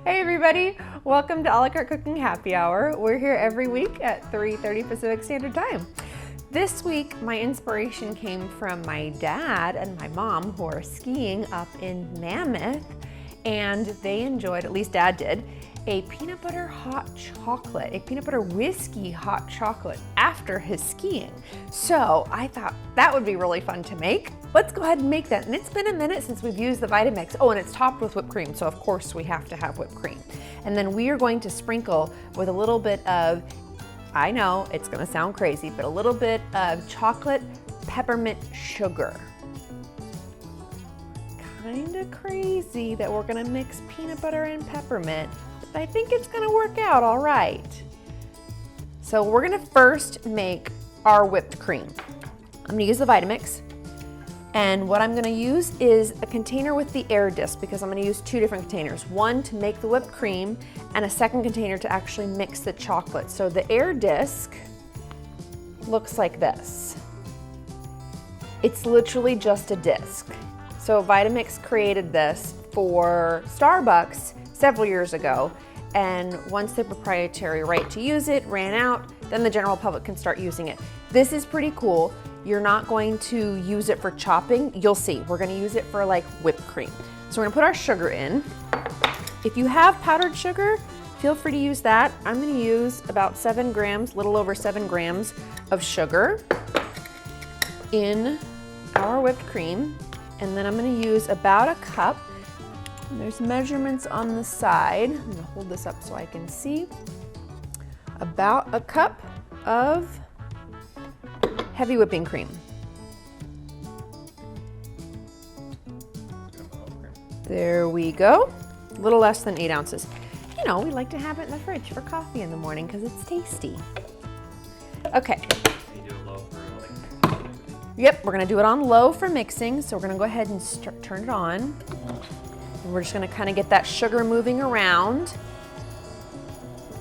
Hey everybody, welcome to Carte Cooking Happy Hour. We're here every week at 3:30 Pacific Standard Time. This week, my inspiration came from my dad and my mom who are skiing up in Mammoth, and they enjoyed, at least Dad did, a peanut butter hot chocolate, a peanut butter whiskey hot chocolate after his skiing. So I thought that would be really fun to make. Let's go ahead and make that. And it's been a minute since we've used the Vitamix. Oh, and it's topped with whipped cream, so of course we have to have whipped cream. And then we are going to sprinkle with a little bit of, I know it's gonna sound crazy, but a little bit of chocolate peppermint sugar. Kinda crazy that we're gonna mix peanut butter and peppermint. I think it's gonna work out all right. So we're gonna first make our whipped cream. I'm gonna use the Vitamix, and what I'm gonna use is a container with the air disc because I'm gonna use two different containers. One to make the whipped cream and a second container to actually mix the chocolate. So the air disc looks like this. It's literally just a disc. So Vitamix created this for Starbucks several years ago, and once the proprietary right to use it ran out, then the general public can start using it. This is pretty cool. You're not going to use it for chopping. You'll see, we're gonna use it for like whipped cream. So we're gonna put our sugar in. If you have powdered sugar, feel free to use that. I'm gonna use about 7 grams, little over 7 grams of sugar in our whipped cream. And then I'm gonna use about a cup. And there's measurements on the side. I'm gonna hold this up so I can see. About a cup of heavy whipping cream. There we go. A little less than 8 ounces. You know, we like to have it in the fridge for coffee in the morning because it's tasty. Okay. Yep, we're gonna do it on low for mixing. So we're gonna go ahead and turn it on. And we're just gonna kind of get that sugar moving around.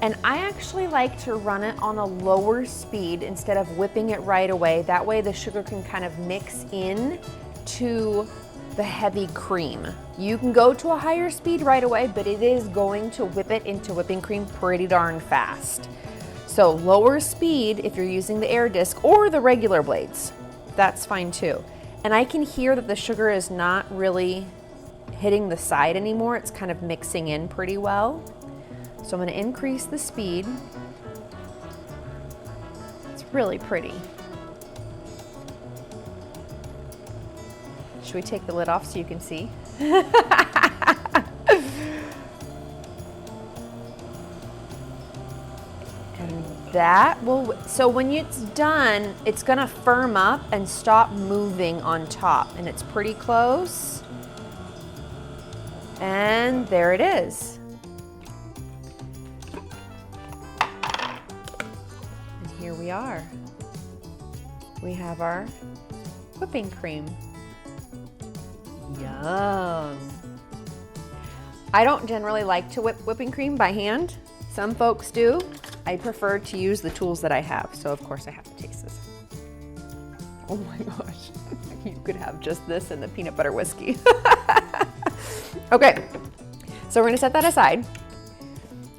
And I actually like to run it on a lower speed instead of whipping it right away. That way the sugar can kind of mix in to the heavy cream. You can go to a higher speed right away, but it is going to whip it into whipping cream pretty darn fast. So lower speed if you're using the air disc or the regular blades. That's fine too. And I can hear that the sugar is not really hitting the side anymore. It's kind of mixing in pretty well. So I'm gonna increase the speed. It's really pretty. Should we take the lid off so you can see? And that will, so when it's done, it's gonna firm up and stop moving on top, and it's pretty close. And there it is. And here we are. We have our whipping cream. Yum. I don't generally like to whip whipping cream by hand. Some folks do. I prefer to use the tools that I have. So of course I have to taste this. Oh my gosh. You could have just this and the peanut butter whiskey. Okay, so we're gonna set that aside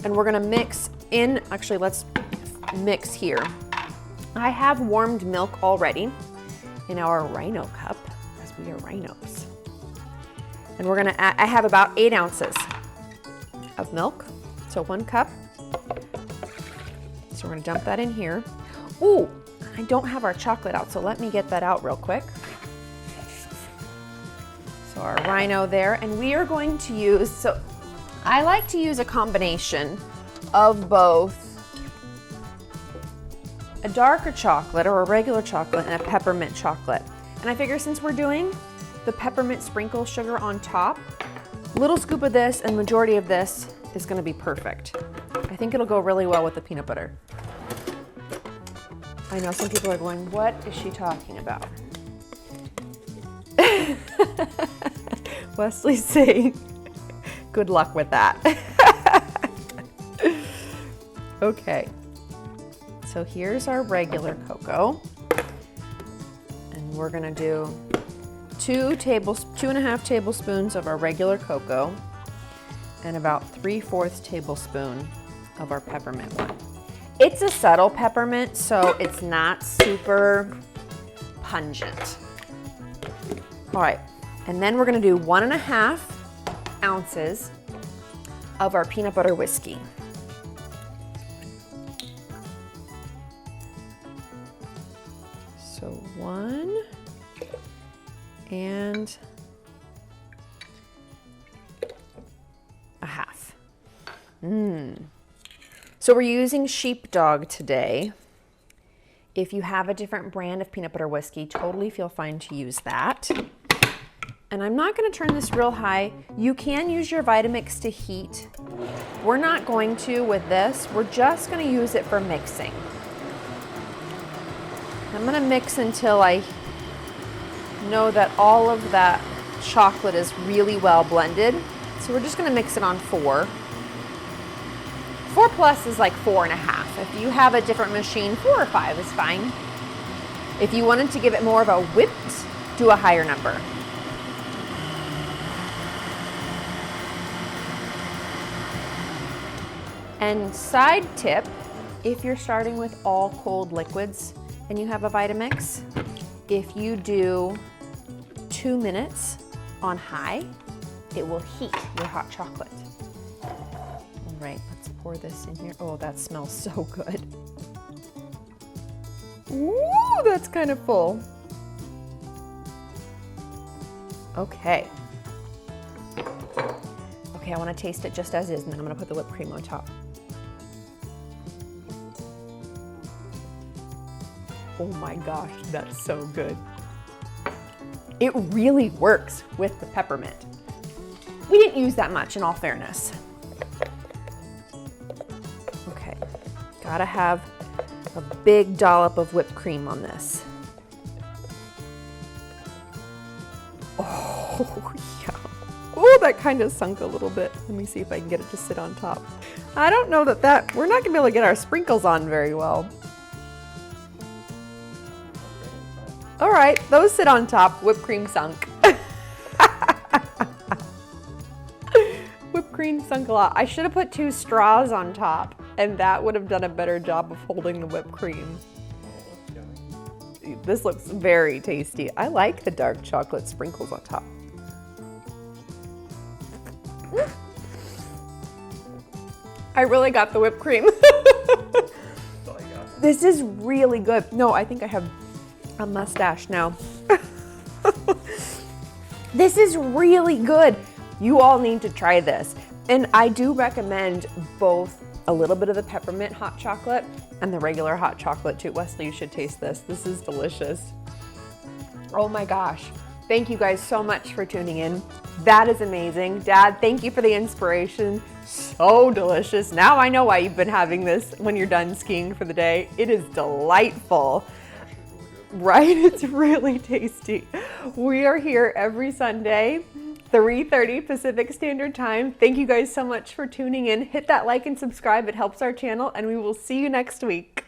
and we're gonna mix in, actually let's mix here. I have warmed milk already in our rhino cup, as we are rhinos. And we're gonna add, I have about 8 ounces of milk, so 1 cup. So we're gonna dump that in here. Ooh, I don't have our chocolate out, so let me get that out real quick. So our rhino there, and we are going to use, so I like to use a combination of both a darker chocolate or a regular chocolate and a peppermint chocolate. And I figure since we're doing the peppermint sprinkle sugar on top, a little scoop of this and majority of this is gonna be perfect. I think it'll go really well with the peanut butter. I know some people are going, what is she talking about? Wesley's saying, good luck with that. Okay, so here's our regular cocoa. And we're gonna do 2.5 tablespoons of our regular cocoa. and about 3/4 tablespoon of our peppermint one. It's a subtle peppermint, so it's not super pungent. All right, and then we're gonna do 1.5 ounces of our peanut butter whiskey. So 1 and 1/2. So we're using Sheepdog today. If you have a different brand of peanut butter whiskey, totally feel fine to use that. And I'm not gonna turn this real high. You can use your Vitamix to heat. We're not going to with this. We're just gonna use it for mixing. I'm gonna mix until I know that all of that chocolate is really well blended. So we're just gonna mix it on 4. 4 plus is like 4.5. If you have a different machine, 4 or 5 is fine. If you wanted to give it more of a whipped, do a higher number. And side tip, if you're starting with all cold liquids and you have a Vitamix, if you do 2 minutes on high, it will heat your hot chocolate. All right, let's pour this in here. Oh, that smells so good. Ooh, that's kind of full. Okay. Okay, I want to taste it just as is, and then I'm going to put the whipped cream on top. Oh my gosh, that's so good. It really works with the peppermint. We didn't use that much, in all fairness. Okay, gotta have a big dollop of whipped cream on this. Oh, yeah. Oh, that kind of sunk a little bit. Let me see if I can get it to sit on top. I don't know that we're not gonna be able to get our sprinkles on very well. All right, those sit on top, whipped cream sunk. Whipped cream sunk a lot. I should have put 2 straws on top, and that would have done a better job of holding the whipped cream. This looks very tasty. I like the dark chocolate sprinkles on top. I really got the whipped cream. This is really good. No, I think I have a mustache now. This is really good. You all need to try this. And I do recommend both a little bit of the peppermint hot chocolate and the regular hot chocolate too. Wesley, you should taste this. This is delicious. Oh my gosh. Thank you guys so much for tuning in. That is amazing. Dad, thank you for the inspiration. So delicious. Now I know why you've been having this when you're done skiing for the day. It is delightful. Right? It's really tasty. We are here every Sunday, 3:30 Pacific Standard Time. Thank you guys so much for tuning in. Hit that like and subscribe. It helps our channel, and we will see you next week.